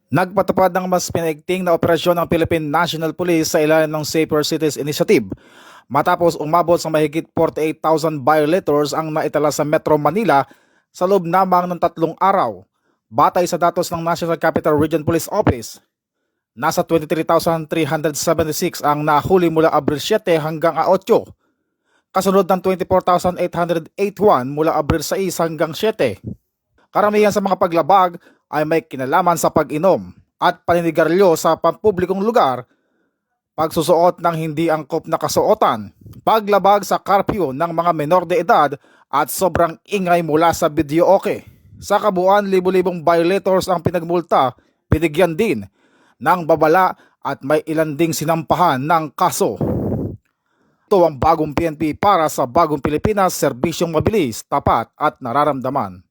Nagpatupad ng mas pinaigting na operasyon ng Philippine National Police sa ilalim ng Safer Cities Initiative matapos umabot sa mahigit 48,000 violators ang naitala sa Metro Manila sa loob namang ng 3 araw. Batay sa datos ng National Capital Region Police Office, nasa 23,376 ang nahuli mula Abril 7 hanggang 8, kasunod ng 24,881 mula Abril 6 hanggang 7. Karamihan sa mga paglabag ay may kinalaman sa pag-inom at paninigarilyo sa pampublikong lugar, pagsusuot ng hindi angkop na kasuotan, paglabag sa curfew ng mga menor de edad at sobrang ingay mula sa videoke. Sa kabuuan, libu-libong violators ang pinagmulta, binigyan din ng babala at may ilan ding sinampahan ng kaso. Ito ang bagong PNP para sa bagong Pilipinas, serbisyong mabilis, tapat at nararamdaman.